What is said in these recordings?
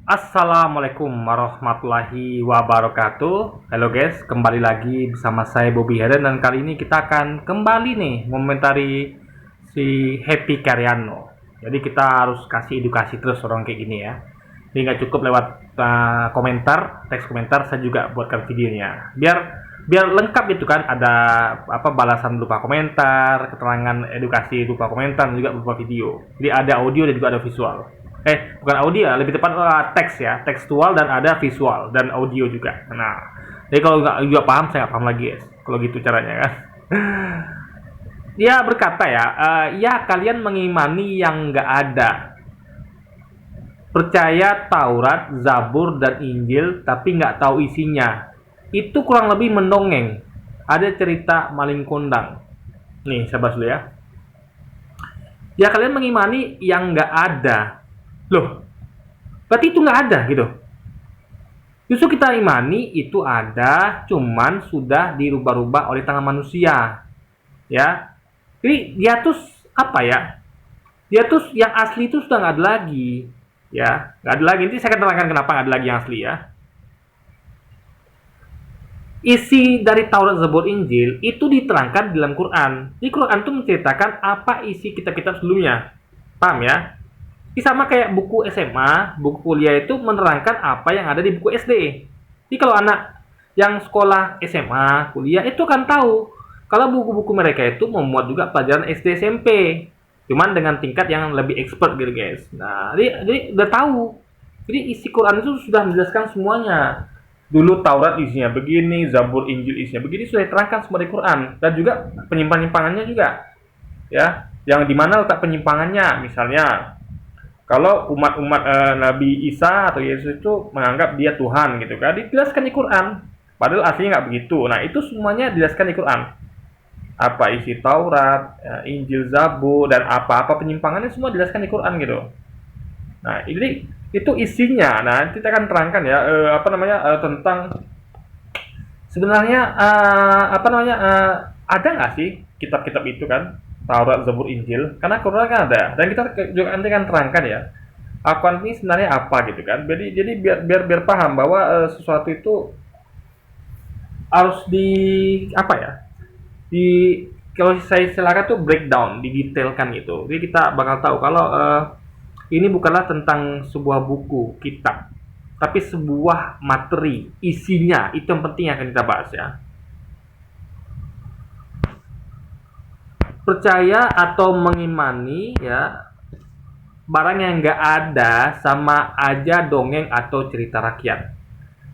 Assalamualaikum warahmatullahi wabarakatuh. Halo guys, kembali lagi bersama saya Bobby Heren dan kali ini kita akan kembali nih mengomentari si Happy Karyano. Jadi kita harus kasih edukasi terus orang kayak gini ya. Ini nggak cukup lewat komentar, teks komentar, saya juga buatkan videonya. Biar biar lengkap gitu kan, ada apa balasan berupa komentar, keterangan edukasi berupa komentar dan juga berupa video. Jadi ada audio dan juga ada visual. Bukan audio, lebih tepat teks ya, tekstual dan ada visual dan audio juga. Nah, jadi kalau nggak juga paham, saya nggak paham lagi guys. Kalau gitu caranya kan. Dia berkata ya, ya kalian mengimani yang nggak ada, percaya Taurat, Zabur dan Injil, tapi nggak tahu isinya. Itu kurang lebih mendongeng. Ada cerita maling kondang. Nih, saya bahas dulu ya. Ya kalian mengimani yang nggak ada. Loh, berarti itu nggak ada gitu. Justru kita imani itu ada, cuman sudah dirubah-rubah oleh tangan manusia. Ya, jadi dia tuh apa ya? Dia tuh yang asli itu sudah nggak ada lagi. Ya, nggak ada lagi. Nanti saya akan terangkan kenapa nggak ada lagi yang asli ya. Isi dari Taurat, Zabur, Injil itu diterangkan di dalam Quran. Di Quran itu menceritakan apa isi kitab-kitab sebelumnya. Paham ya? Ini sama kayak buku SMA, buku kuliah itu menerangkan apa yang ada di buku SD. Jadi kalau anak yang sekolah SMA, kuliah itu akan tahu kalau buku-buku mereka itu memuat juga pelajaran SD SMP. Cuman dengan tingkat yang lebih expert gitu guys. Nah, jadi udah tahu. Jadi isi Quran itu sudah menjelaskan semuanya. Dulu Taurat isinya begini, Zabur, Injil isinya begini, sudah diterangkan semua di Quran dan juga penyimpangannya juga. Ya, yang dimana letak penyimpangannya, misalnya kalau umat-umat Nabi Isa atau Yesus itu menganggap dia Tuhan gitu kan, dijelaskan di Quran. Padahal aslinya nggak begitu. Nah, itu semuanya dijelaskan di Quran. Apa isi Taurat, Injil, Zabur, dan apa-apa penyimpangannya semua dijelaskan di Quran gitu. Nah, ini itu isinya. Nah, kita akan terangkan ya tentang sebenarnya ada nggak sih kitab-kitab itu kan, Taurat, Zabur, Injil? Karena Quran kan ada, dan kita juga nanti akan terangkan ya, Al-Quran ini sebenarnya apa gitu kan. Jadi biar paham bahwa sesuatu itu harus di apa ya? Di kalau saya silakan tuh breakdown, didetailkan gitu. Jadi kita bakal tahu kalau ini bukanlah tentang sebuah buku, kitab, tapi sebuah materi, isinya. Itu yang penting yang akan kita bahas ya. Percaya atau mengimani ya barang yang nggak ada sama aja dongeng atau cerita rakyat.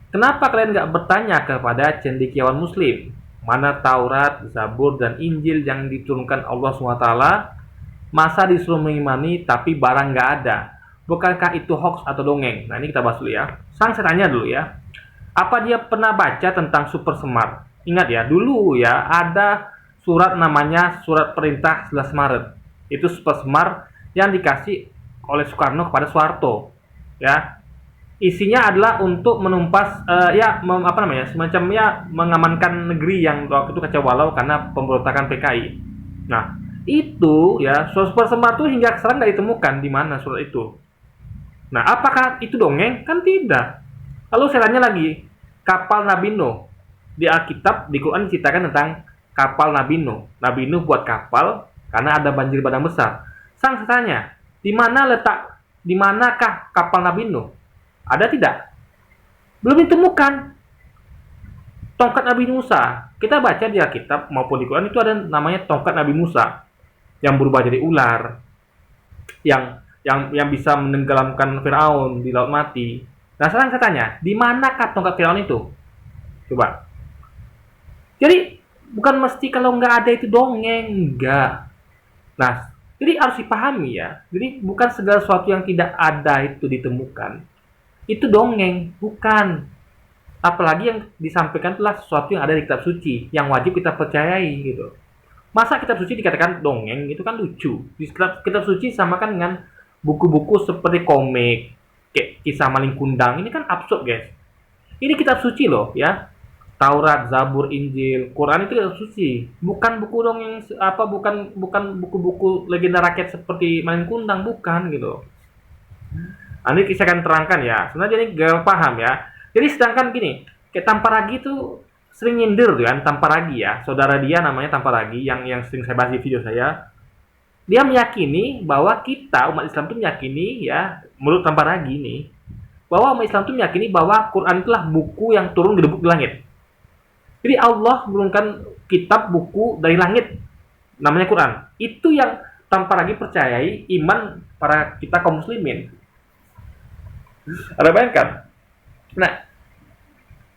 Kenapa kalian nggak bertanya kepada cendekiawan muslim? Mana Taurat, Zabur, dan Injil yang diturunkan Allah SWT? Masa disuruh mengimani tapi barang nggak ada? Bukankah itu hoax atau dongeng? Nah, ini kita bahas dulu ya. Saya tanya dulu ya. Apa dia pernah baca tentang Super Semar? Ingat ya, dulu ya ada surat namanya Surat Perintah 11 Maret. Itu Super Semar yang dikasih oleh Soekarno kepada Soeharto. Ya, isinya adalah untuk menumpas semacam ya mengamankan negeri yang waktu itu kacau balau karena pemberontakan PKI. Nah, itu ya Super Semar itu hingga sekarang nggak ditemukan di mana surat itu. Nah, apakah itu dongeng? Kan tidak. Lalu saya tanya lagi, kapal Nabi Nuh. Di Alkitab, di Quran diceritakan tentang kapal Nabi Nuh. Nabi Nuh buat kapal karena ada banjir bandang besar. Sang tanya, di manakah kapal Nabi Nuh? Ada tidak? Belum ditemukan. Tongkat Nabi Musa. Kita baca di Alkitab maupun di Quran itu ada namanya tongkat Nabi Musa yang berubah jadi ular. Yang bisa menenggelamkan Firaun di laut mati. Nah, sekarang saya tanya, di manakah tongkat Firaun itu? Coba. Jadi bukan mesti kalau nggak ada itu dongeng, enggak. Nah, jadi harus dipahami ya. Jadi bukan segala sesuatu yang tidak ada itu ditemukan. Itu dongeng, bukan. Apalagi yang disampaikan itulah sesuatu yang ada di kitab suci, yang wajib kita percayai gitu. Masa kitab suci dikatakan dongeng, itu kan lucu. Di kitab suci samakan dengan buku-buku seperti komik, kayak kisah maling kundang. Ini kan absurd guys. Ini kitab suci loh ya. Taurat, Zabur, Injil, Quran itu kitab suci. Bukan buku dongeng bukan buku-buku legenda rakyat seperti maling kundang, bukan gitu. Ini saya akan terangkan ya. Sebenarnya ini gak paham ya. Jadi sedangkan gini, kayak Tamparagi itu sering nyindir kan, Tamparagi ya. Saudara dia namanya Tamparagi yang sering saya bahas di video saya. Dia meyakini bahwa kita umat Islam itu meyakini ya, menurut Tamparagi ini, bahwa umat Islam itu meyakini bahwa Quran itulah buku yang turun gedebuk di langit. Jadi Allah menurunkan kitab buku dari langit namanya Quran. Itu yang Tamparagi percayai iman para kita kaum muslimin. Ada bayangkan? Nah,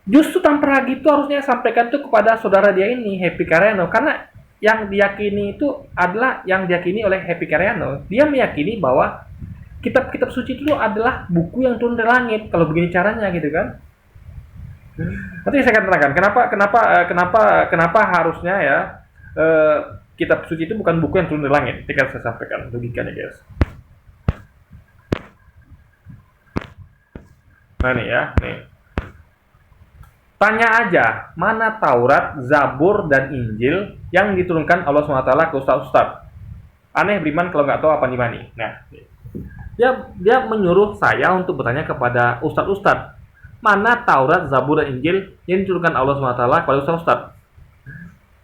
justru Tamparagi itu harusnya sampaikan tuh kepada saudara dia ini, Happy Karyano, karena yang diyakini itu adalah yang diyakini oleh Happy Karyano. Dia meyakini bahwa kitab-kitab suci itu adalah buku yang turun dari langit. Kalau begini caranya gitu kan. Nanti saya akan terangkan kenapa harusnya ya kitab suci itu bukan buku yang turun dari langit. Nanti akan saya sampaikan logikanya, guys. Nah nih ya, nih. Tanya aja, mana Taurat, Zabur, dan Injil yang diturunkan Allah SWT ke ustaz-ustaz. Aneh beriman kalau nggak tahu apa dimani. Nah, dia menyuruh saya untuk bertanya kepada ustaz-ustaz, mana Taurat, Zabur, dan Injil yang diturunkan Allah SWT kepada ustaz-ustaz.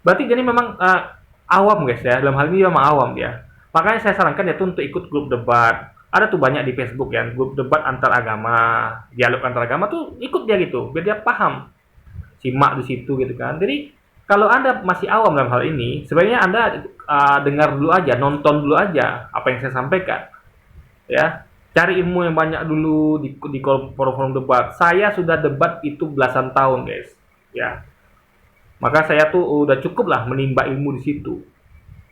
Berarti jadi memang awam guys ya, dalam hal ini dia memang awam dia. Makanya saya sarankan dia tuh untuk ikut grup debat. Ada tuh banyak di Facebook ya, grup debat antar agama, dialog antar agama tuh ikut dia gitu, biar dia paham. Simak di situ gitu kan. Jadi kalau Anda masih awam dalam hal ini, sebenarnya Anda dengar dulu aja, nonton dulu aja apa yang saya sampaikan. Ya, cari ilmu yang banyak dulu di forum-forum debat. Saya sudah debat itu belasan tahun, guys. Ya. Maka saya tuh udah cukup lah menimba ilmu di situ.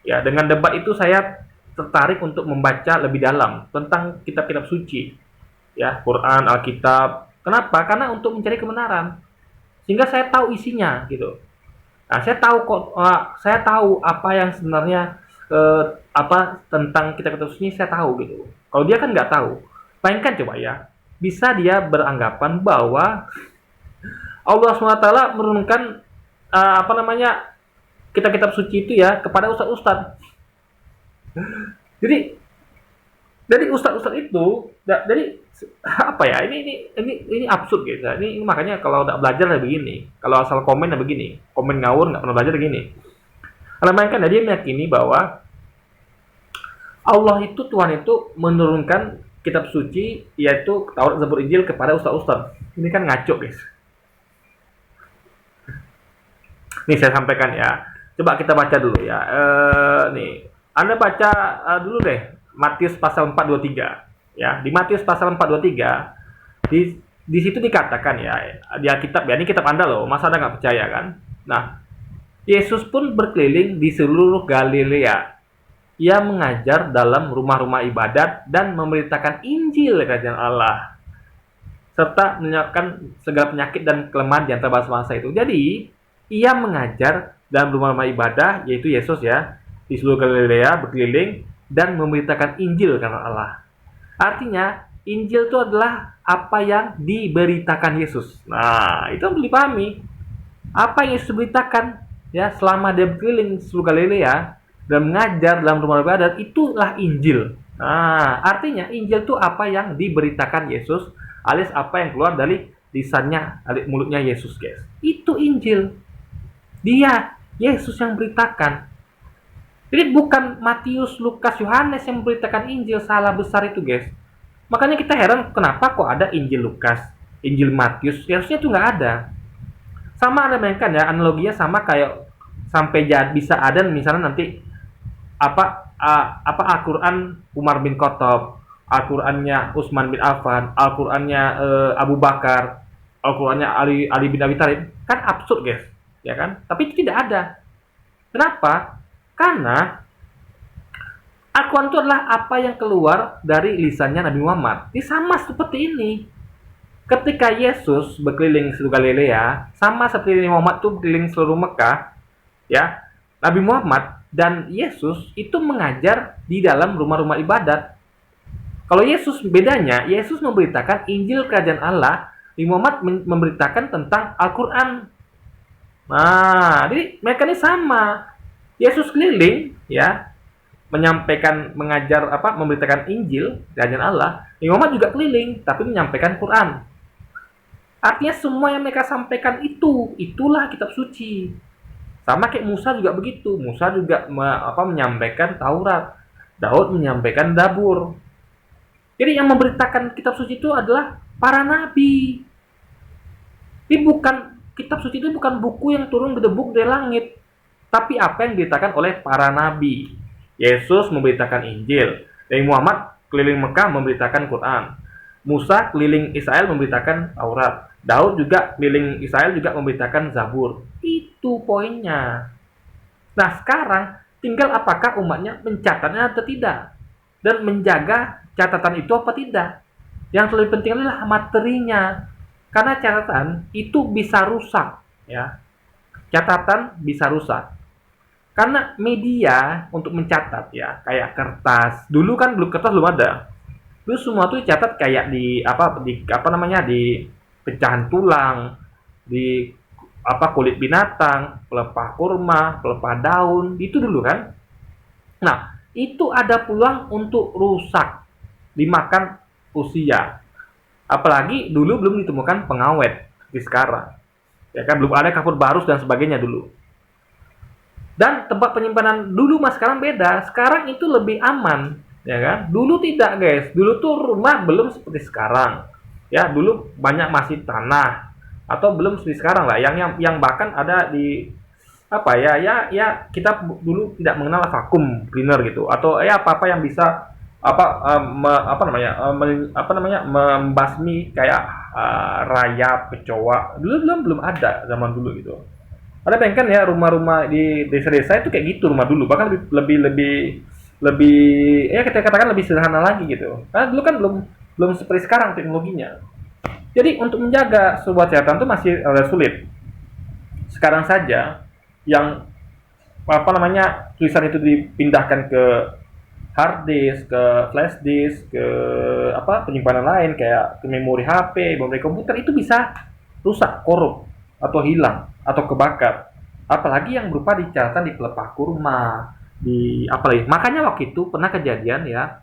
Ya, dengan debat itu saya tertarik untuk membaca lebih dalam tentang kitab-kitab suci. Ya, Quran, Alkitab. Kenapa? Karena untuk mencari kebenaran. Sehingga saya tahu isinya gitu. Nah, saya tahu apa yang sebenarnya apa tentang kitab-kitab suci saya tahu gitu. Kalau dia kan nggak tahu. Bayangkan coba ya, bisa dia beranggapan bahwa Allah SWT menurunkan kitab-kitab suci itu ya kepada ustaz-ustaz. Jadi ustaz-ustaz itu jadi apa ya, ini absurd gitu. Ini makanya kalau udah belajar ya begini, kalau asal komen ya begini, komen ngawur nggak pernah belajar begini. Karena mainkan dia meyakini bahwa Allah itu, Tuhan itu menurunkan kitab suci yaitu Taurat, Zabur, Injil kepada ustaz-ustaz. Ini kan ngaco guys. Nih saya sampaikan ya, coba kita baca dulu ya. Nih Anda baca dulu deh Matius pasal 4:23. Ya, di Matius pasal 4:23 di situ dikatakan ya, di Alkitab ya, ini kitab Anda loh, masa Anda nggak percaya kan? Nah, Yesus pun berkeliling di seluruh Galilea. Ia mengajar dalam rumah-rumah ibadat dan memberitakan Injil kerajaan Allah, serta menyembuhkan segala penyakit dan kelemahan di antara bangsa-bangsa itu. Jadi, ia mengajar dalam rumah-rumah ibadah, yaitu Yesus ya, di seluruh Galilea berkeliling dan memberitakan Injil kerajaan Allah. Artinya, Injil itu adalah apa yang diberitakan Yesus. Nah, itu perlu dipahami. Apa yang Yesus beritakan ya selama dia berkeliling seluruh Galilea dan mengajar dalam rumah ibadat, itulah Injil. Nah, artinya Injil itu apa yang diberitakan Yesus, alias apa yang keluar dari lisannya, dari mulutnya Yesus, guys. Itu Injil. Dia, Yesus yang beritakan. Jadi bukan Matius, Lukas, Yohanes yang memberitakan Injil, salah besar itu guys. Makanya kita heran kenapa kok ada Injil Lukas, Injil Matius, harusnya itu nggak ada. Sama ada bayangkan ya, analoginya sama kayak sampai bisa ada misalnya nanti apa Al-Quran Umar bin Khattab, Al-Qurannya Utsman bin Affan, Al-Qurannya Abu Bakar, Al-Qurannya Ali bin Abi Thalib, kan absurd guys, ya kan? Tapi itu tidak ada. Kenapa? Karena Al-Quran itu adalah apa yang keluar dari lisannya Nabi Muhammad. Ini sama seperti ini. Ketika Yesus berkeliling seluruh Galilea, sama seperti Nabi Muhammad itu berkeliling seluruh Mekah, ya, Nabi Muhammad dan Yesus itu mengajar di dalam rumah-rumah ibadat. Kalau Yesus bedanya, Yesus memberitakan Injil kerajaan Allah, Nabi Muhammad memberitakan tentang Al-Quran. Nah, jadi mereka ini sama. Yesus keliling, ya, mengajar memberitakan Injil dari Allah, Nabi Muhammad juga keliling tapi menyampaikan Quran. Artinya semua yang mereka sampaikan itulah kitab suci. Sama kayak Musa juga begitu. Musa juga menyampaikan Taurat. Daud menyampaikan Zabur. Jadi yang memberitakan kitab suci itu adalah para nabi. Ini kitab suci itu bukan buku yang turun gedebuk dari langit, tapi apa yang diberitakan oleh para nabi. Yesus memberitakan Injil. Nabi Muhammad keliling Mekah memberitakan Quran. Musa keliling Israel memberitakan Taurat. Daud juga keliling Israel juga memberitakan Zabur. Itu poinnya. Nah, sekarang tinggal apakah umatnya mencatatnya atau tidak, dan menjaga catatan itu apa tidak. Yang lebih penting adalah materinya, karena catatan itu bisa rusak, ya. Catatan bisa rusak karena media untuk mencatat, ya, kayak kertas. Dulu kan belum kertas, belum ada. Dulu semua tuh dicatat kayak di pecahan tulang, di kulit binatang, pelepah kurma, pelepah daun, itu dulu kan. Nah, itu ada peluang untuk rusak, dimakan usia. Apalagi dulu belum ditemukan pengawet di sekarang. Ya kan, belum ada kapur barus dan sebagainya dulu. Dan tempat penyimpanan dulu mas sekarang beda. Sekarang itu lebih aman, ya kan? Dulu tidak, guys. Dulu tuh rumah belum seperti sekarang. Ya, dulu banyak masih tanah atau belum seperti sekarang lah. Yang bahkan ada di kita dulu tidak mengenal vakum cleaner gitu, atau apa yang bisa membasmi kayak rayap, kecoa. Dulu belum ada zaman dulu gitu. Ada bayangkan ya, rumah-rumah di desa-desa itu kayak gitu rumah dulu, bahkan lebih ya kita katakan lebih sederhana lagi gitu. Karena dulu kan belum seperti sekarang teknologinya. Jadi untuk menjaga sebuah catatan itu masih sulit. Sekarang saja yang tulisan itu dipindahkan ke hard disk, ke flash disk, ke penyimpanan lain kayak ke memori HP, memori komputer, itu bisa rusak, korup, atau hilang, atau kebakar. Apalagi yang berupa di catatan di pelepah kurma, makanya waktu itu pernah kejadian, ya,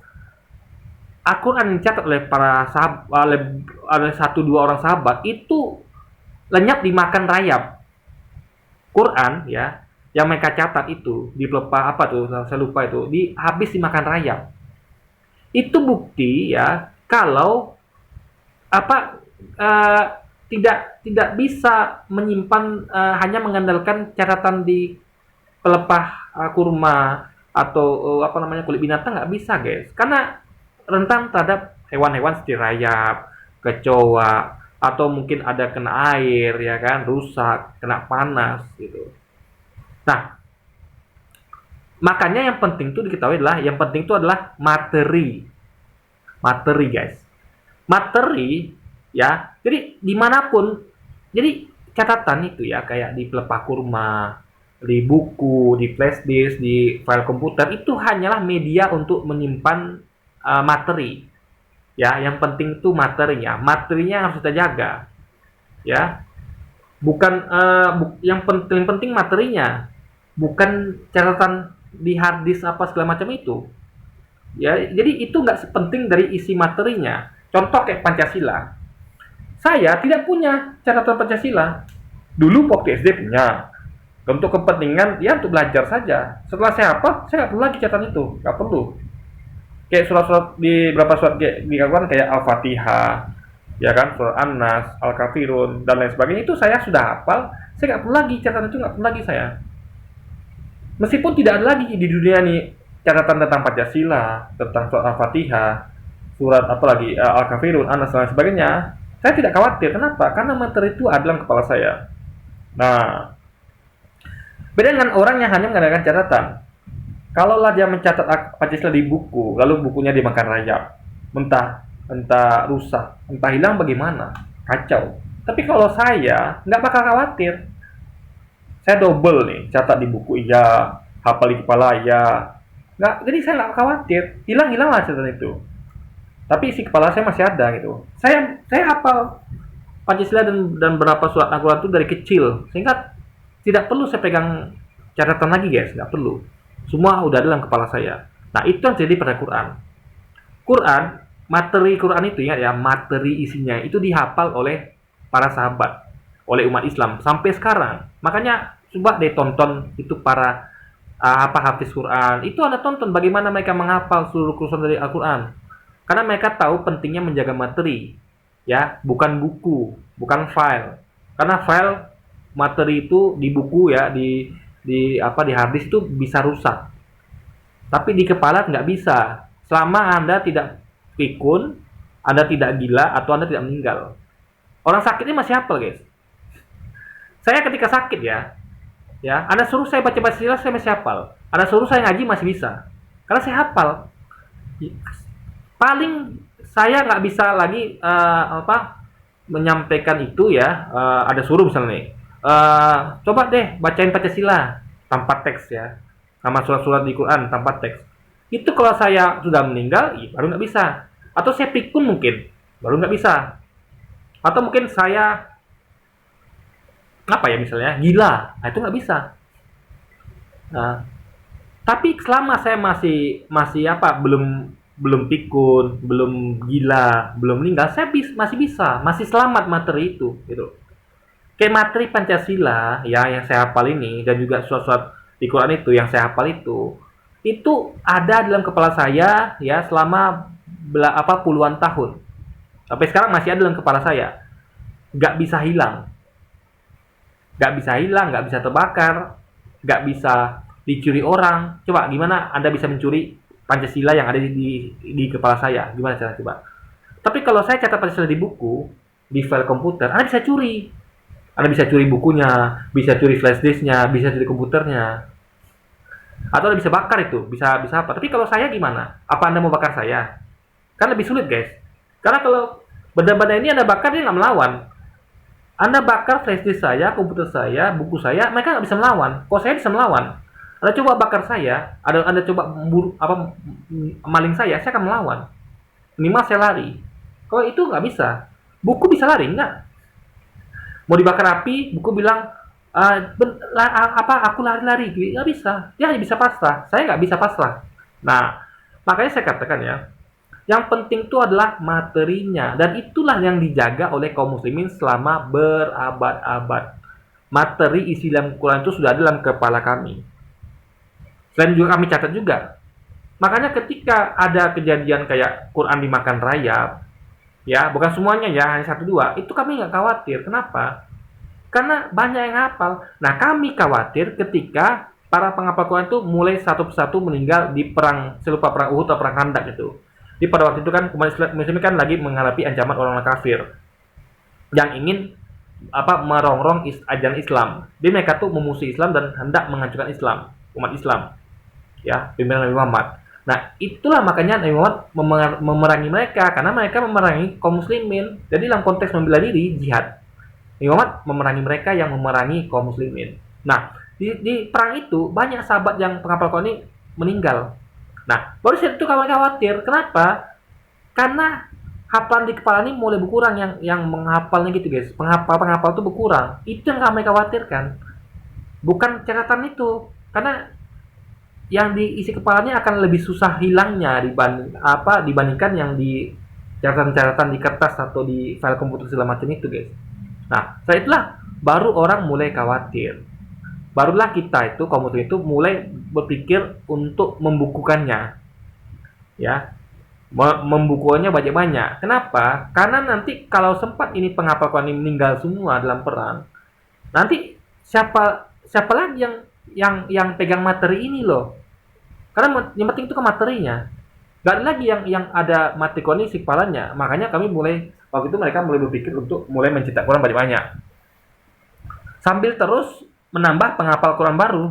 Al-Quran yang dicatat oleh para sahabat, oleh 1-2 orang sahabat itu lenyap dimakan rayap. Quran, ya, yang mereka catat itu di pelepah saya lupa itu, habis dimakan rayap. Itu bukti, ya, kalau tidak bisa menyimpan hanya mengandalkan catatan di pelepah kurma atau kulit binatang, nggak bisa, guys, karena rentan terhadap hewan-hewan seperti rayap, kecoa, atau mungkin ada kena air, ya kan, rusak, kena panas gitu. Nah, makanya yang penting itu diketahui adalah materi, guys, materi, ya. Jadi dimanapun, jadi catatan itu, ya, kayak di pelepah kurma, di buku, di flash disk, di file komputer, itu hanyalah media untuk menyimpan materi, ya. Yang penting itu materinya harus kita jaga, ya. Bukan yang penting materinya, bukan catatan di hard disk segala macam itu, ya. Jadi itu nggak sepenting dari isi materinya. Contoh kayak Pancasila, saya tidak punya catatan Pancasila. Dulu waktu SD punya, untuk kepentingan, ya, untuk belajar saja. Setelah saya nggak perlu lagi catatan itu, nggak perlu. Kayak surat-surat di beberapa surat di Al-Quran kayak Al-Fatihah, ya kan, surat An-Nas, Al-Kafirun, dan lain sebagainya, itu saya sudah hafal. Saya nggak perlu lagi catatan itu, nggak perlu lagi saya. Meskipun tidak ada lagi di dunia nih catatan tentang Pancasila, tentang surat Al-Fatihah, surat Al-Kafirun, An-Nas, dan lain sebagainya, saya tidak khawatir. Kenapa? Karena materi itu ada dalam kepala saya. Nah, beda dengan orang yang hanya mengandalkan catatan. Kalaulah dia mencatat Pancasila di buku, lalu bukunya dimakan rayap, entah rusak, entah hilang, bagaimana? Kacau. Tapi kalau saya nggak bakal khawatir. Saya double nih, catat di buku, iya, hafal di kepala, iya. Jadi saya nggak khawatir. Hilang lah catatan itu. Tapi isi kepala saya masih ada gitu. Saya hafal Pancasila dan beberapa surat Al-Quran itu dari kecil, sehingga tidak perlu saya pegang catatan lagi, guys, nggak perlu. Semua udah ada dalam kepala saya. Nah, itu yang terjadi pada Quran. Quran, materi Quran itu, ingat ya, materi isinya itu dihafal oleh para sahabat, oleh umat Islam sampai sekarang. Makanya coba deh tonton itu para hafiz Quran. Itu Anda tonton bagaimana mereka menghafal seluruh kerusuhan dari Al-Quran. Karena mereka tahu pentingnya menjaga materi, ya, bukan buku, bukan file. Karena file materi itu di buku ya, di hard disk itu bisa rusak. Tapi di kepala nggak bisa. Selama Anda tidak pikun, Anda tidak gila, atau Anda tidak meninggal. Orang sakit ini masih hafal, guys. Saya ketika sakit ya, Anda suruh saya baca Pancasila, saya masih hafal. Anda suruh saya ngaji, masih bisa. Karena saya hafal. Paling saya nggak bisa lagi menyampaikan itu ya. Ada suruh misalnya nih, coba deh bacain Pancasila tanpa teks ya, sama surat-surat di Quran tanpa teks. Itu kalau saya sudah meninggal, ya baru nggak bisa. Atau saya pikun mungkin, baru nggak bisa. Atau mungkin saya apa ya misalnya gila, nah itu nggak bisa. Nah, tapi selama saya masih masih belum belum pikun, belum gila, belum meninggal, saya masih bisa, masih selamat materi itu, gitu. Kayak materi Pancasila ya yang saya hafal ini, dan juga surat-surat di Quran itu yang saya hafal itu ada dalam kepala saya ya selama puluhan tahun. Sampai sekarang masih ada dalam kepala saya. Nggak bisa hilang. Nggak bisa hilang, nggak bisa terbakar, nggak bisa dicuri orang. Coba gimana Anda bisa mencuri Pancasila yang ada di kepala saya? Gimana cara coba? Tapi kalau saya catat Pancasila di buku, di file komputer, Anda bisa curi. Anda bisa curi bukunya, bisa curi flash disknya, bisa curi komputernya. Atau Anda bisa bakar itu, bisa bisa apa. Tapi kalau saya gimana? Apa Anda mau bakar saya? Kan lebih sulit, guys. Karena kalau benda-benda ini Anda bakar, dia nggak melawan. Anda bakar flash disk saya, komputer saya, buku saya, mereka nggak bisa melawan. Kok saya bisa melawan? Anda coba bakar saya, Anda coba maling saya akan melawan. Minimal saya lari. Kalau itu nggak bisa. Buku bisa lari, nggak? Mau dibakar api, buku bilang, aku lari-lari, nggak bisa. Dia hanya bisa pasrah. Saya nggak bisa pasrah. Nah, makanya saya katakan ya, yang penting itu adalah materinya, dan itulah yang dijaga oleh kaum muslimin selama berabad-abad. Materi isi dalam Quran itu sudah ada dalam kepala kami. Selain juga kami catat juga. Makanya ketika ada kejadian kayak Quran dimakan rayap, ya bukan semuanya ya, hanya 1-2, itu kami nggak khawatir. Kenapa? Karena banyak yang hafal. Nah, kami khawatir ketika para penghafal Quran itu mulai satu persatu meninggal di perang, saya lupa perang Uhud atau perang Khandaq itu. Jadi pada waktu itu kan umat muslim kan lagi menghadapi ancaman orang kafir yang ingin merongrong ajaran Islam. Jadi mereka tuh memusuhi Islam dan hendak menghancurkan Islam, umat Islam. Ya, pimpinan Nabi Muhammad. Nah, itulah makanya Nabi Muhammad memerangi mereka, karena mereka memerangi kaum muslimin. Jadi dalam konteks membela diri, jihad. Nabi Muhammad memerangi mereka yang memerangi kaum muslimin. Nah, di perang itu banyak sahabat yang penghafal Quran ini meninggal. Nah, baru itu kami khawatir. Kenapa? Karena hafalan di kepala ini mulai berkurang, yang menghafalnya gitu, guys. Penghafal itu berkurang. Itu yang kami khawatirkan. Bukan catatan itu. Karena yang diisi kepalanya akan lebih susah hilangnya dibandingkan yang di catatan-catatan di kertas atau di file komputer segala macam itu, guys. Nah, setelah itulah baru orang mulai khawatir. Barulah kita itu, kaum muslim itu mulai berpikir untuk membukukannya. Ya. Membukukannya banyak-banyak. Kenapa? Karena nanti kalau sempat ini penghafal Quran ini meninggal semua dalam perang, nanti siapa lagi yang pegang materi ini loh. Karena yang penting itu ke materinya. Gak ada lagi yang ada materi Quran ini kepalanya. Makanya kami waktu itu mereka mulai berpikir untuk mulai mencetak Quran banyak-banyak. Sambil terus menambah penghafal Quran baru.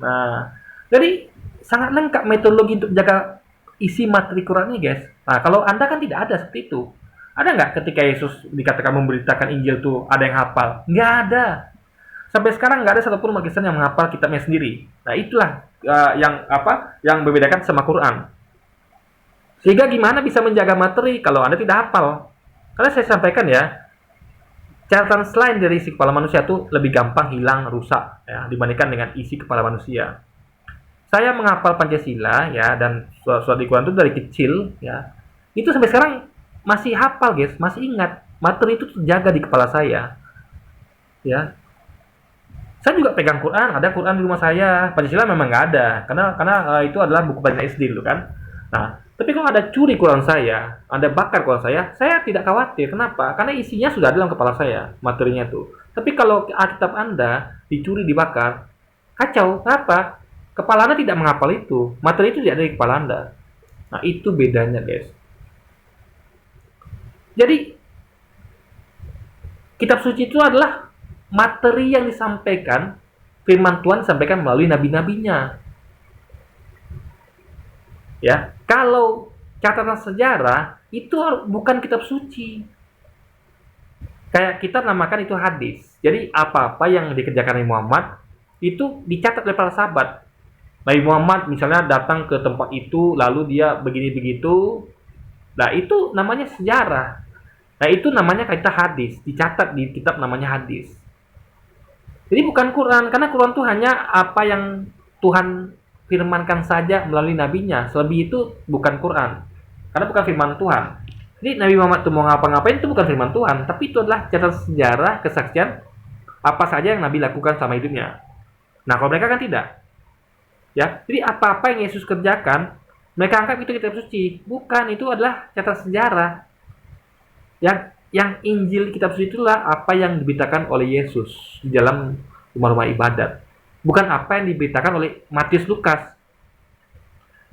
Nah, jadi sangat lengkap metodologi untuk menjaga isi materi Quran ini, guys. Nah, kalau Anda kan tidak ada seperti itu. Ada nggak ketika Yesus dikatakan memberitakan Injil tuh ada yang hafal? Nggak ada. Sampai sekarang nggak ada satupun umat Kristen yang menghafal kitabnya sendiri. Nah, itulah yang membedakan sama Quran. Sehingga gimana bisa menjaga materi kalau Anda tidak hafal? Karena saya sampaikan ya, catatan selain dari isi kepala manusia itu lebih gampang hilang, rusak ya, dibandingkan dengan isi kepala manusia. saya menghafal Pancasila ya, dan surat di Quran itu dari kecil ya, itu sampai sekarang masih hafal guys, masih ingat, materi itu terjaga di kepala saya ya. Saya juga pegang Quran, ada Quran di rumah saya. Pancasila memang nggak ada, karena itu adalah buku bacaan SD dulu kan. Nah, tapi kalau ada curi Quran saya, ada bakar Quran saya tidak khawatir. Kenapa? Karena isinya sudah ada dalam kepala saya, materinya tuh. Tapi kalau Alkitab Anda dicuri, dibakar, kacau. Kenapa? Kepala Anda tidak menghafal itu, materi itu tidak ada di kepala Anda. Nah, itu bedanya guys. Jadi, kitab suci itu adalah materi yang disampaikan, firman Tuhan disampaikan melalui nabi-nabinya. Ya, kalau catatan sejarah itu bukan kitab suci. Kayak kita namakan itu hadis. Jadi apa-apa yang dikerjakan Nabi Muhammad itu dicatat oleh para sahabat. Nabi Muhammad misalnya datang ke tempat itu, lalu dia begini begitu. Nah, itu namanya sejarah. Nah, itu namanya kita hadis, dicatat di kitab namanya hadis. Jadi bukan Quran, karena Quran itu hanya apa yang Tuhan firmankan saja melalui nabinya. Selebih itu bukan Quran, karena bukan firman Tuhan. Jadi Nabi Muhammad itu mau ngapa-ngapain itu bukan firman Tuhan, tapi itu adalah catatan sejarah, kesaksian apa saja yang Nabi lakukan sama hidupnya. Nah, kalau mereka kan tidak. Ya, jadi apa-apa yang Yesus kerjakan, mereka anggap itu kitab suci. Bukan, itu adalah catatan sejarah. Yang Injil kitab suci itulah apa yang diberitakan oleh Yesus di dalam rumah-rumah ibadat. Bukan apa yang diberitakan oleh Matius, Lukas.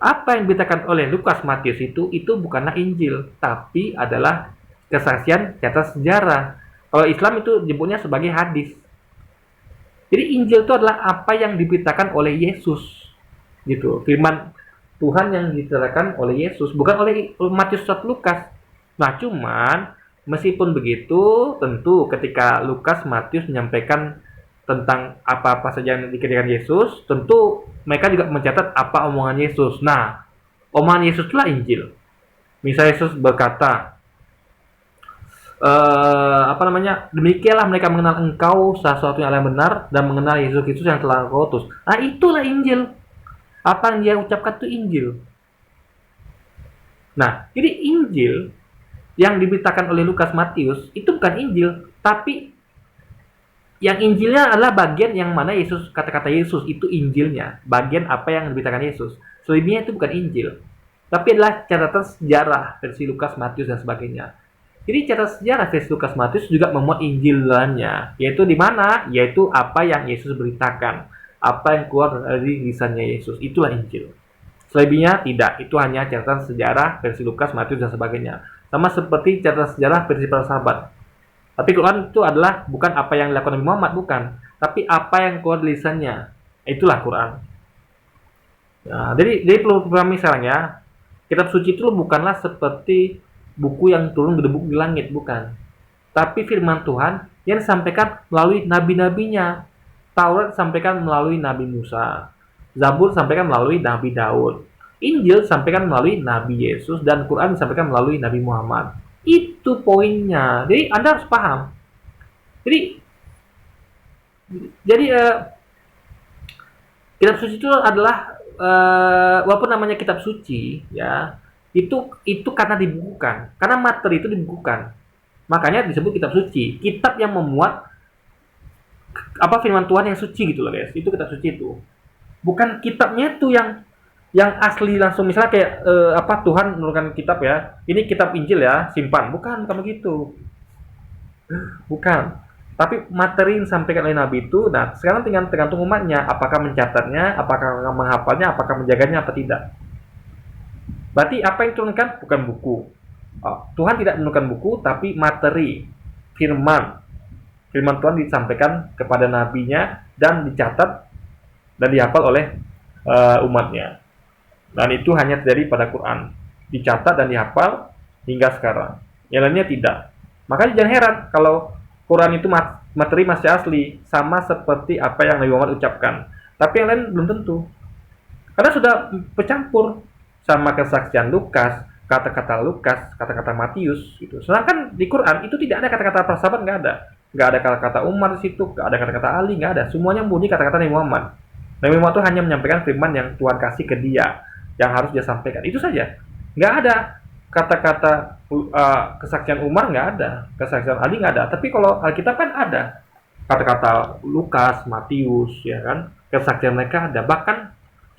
Apa yang diberitakan oleh Lukas, Matius itu bukanlah Injil, tapi adalah kesaksian catatan sejarah. Kalau Islam itu nyebutnya sebagai hadis. Jadi Injil itu adalah apa yang diberitakan oleh Yesus, gitu. Firman Tuhan yang diceritakan oleh Yesus, bukan oleh Matius atau Lukas. Nah, cuman meskipun begitu, tentu ketika Lukas, Matius menyampaikan tentang apa-apa saja yang dikerjakan Yesus, tentu mereka juga mencatat apa omongan Yesus. Nah, omongan Yesus itulah Injil. Misalnya Yesus berkata, demikianlah mereka mengenal engkau satu-satunya Allah yang benar, dan mengenal Yesus Kristus yang telah engkau utus. Nah, itulah Injil. Apa yang dia ucapkan itu Injil. Nah, jadi Injil yang diberitakan oleh Lukas, Matius itu bukan Injil, tapi yang Injilnya adalah bagian yang mana Yesus, kata-kata Yesus itu Injilnya, bagian apa yang diberitakan Yesus. Selebihnya itu bukan Injil, tapi adalah catatan sejarah versi Lukas, Matius dan sebagainya. Jadi catatan sejarah versi Lukas, Matius juga memuat Injil dalamnya, yaitu di mana? Yaitu apa yang Yesus beritakan, apa yang keluar dari lisannya Yesus, itulah Injil. Selebihnya tidak, itu hanya catatan sejarah versi Lukas, Matius dan sebagainya. Sama seperti catatan sejarah versi para sahabat. Tapi Quran itu adalah bukan apa yang dilakukan Nabi Muhammad, bukan, tapi apa yang keluar dari lisannya. Itulah Quran. Nah, jadi perlu dipahami sekarang ya. Kitab suci itu bukanlah seperti buku yang turun gedebuk di langit, bukan. Tapi firman Tuhan yang disampaikan melalui nabi-nabinya. Taurat disampaikan melalui Nabi Musa. Zabur disampaikan melalui Nabi Daud. Injil disampaikan melalui Nabi Yesus, dan Quran disampaikan melalui Nabi Muhammad. Itu poinnya. Jadi Anda harus paham. Jadi kitab suci itu adalah walaupun namanya kitab suci ya, itu karena dibukukan. Karena materi itu dibukukan. Makanya disebut kitab suci. Kitab yang memuat apa firman Tuhan yang suci gitu loh guys. Itu kitab suci itu. Bukan kitabnya itu yang asli langsung, misalnya kayak Tuhan menurunkan kitab ya, ini kitab Injil ya, simpan. Bukan begitu. Bukan. Tapi materi yang disampaikan oleh Nabi itu, nah sekarang tinggal tergantung umatnya, apakah mencatatnya, apakah menghafalnya, apakah menjaganya, apa tidak. Berarti apa yang diturunkan bukan buku. Tuhan tidak menurunkan buku, tapi materi, firman Tuhan disampaikan kepada nabinya dan dicatat dan dihafal oleh umatnya. Dan itu hanya terjadi pada Quran, dicatat dan dihafal hingga sekarang. Yang lainnya tidak. Makanya jangan heran kalau Quran itu materi masih asli, sama seperti apa yang Nabi Muhammad ucapkan. Tapi yang lain belum tentu. Karena sudah bercampur sama kesaksian Lukas, kata-kata Lukas, kata-kata Matius gitu. Sedangkan di Quran itu tidak ada kata-kata para sahabat, nggak ada. Nggak ada kata-kata Umar di situ, nggak ada kata-kata Ali, nggak ada. Semuanya murni kata-kata Nabi Muhammad. Nabi Muhammad itu hanya menyampaikan firman yang Tuhan kasih ke dia, yang harus dia sampaikan. Itu saja. Nggak ada kata-kata kesaksian Umar, nggak ada, kesaksian Ali nggak ada. Tapi kalau Alkitab kan ada kata-kata Lukas, Matius, ya kan, kesaksian mereka ada. Bahkan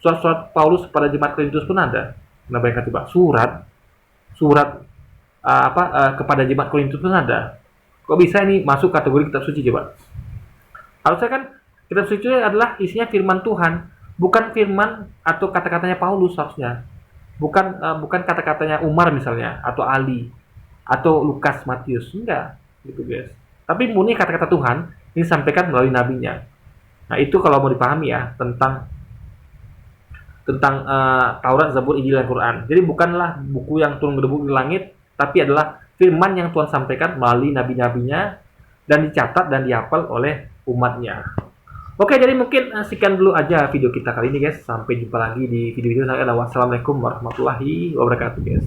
surat-surat Paulus pada jemaat Korintus pun ada. Nah, bayangkan coba surat kepada jemaat Korintus pun ada. Kok bisa ini masuk kategori kitab suci coba? Harusnya kan kitab suci adalah isinya firman Tuhan, bukan firman atau kata-katanya Paulus harusnya. Bukan kata-katanya Umar misalnya, atau Ali, atau Lukas, Matius, enggak, gitu guys. Tapi murni kata-kata Tuhan ini disampaikan melalui nabinya. Nah itu kalau mau dipahami ya tentang Taurat, Zabur, Injil, dan Quran. Jadi bukanlah buku yang turun berdebu di langit, tapi adalah firman yang Tuhan sampaikan melalui nabi-nabinya dan dicatat dan dihafal oleh umatnya. Oke, jadi mungkin sekian dulu aja video kita kali ini guys. Sampai jumpa lagi di video-video selanjutnya. Wassalamualaikum warahmatullahi wabarakatuh guys.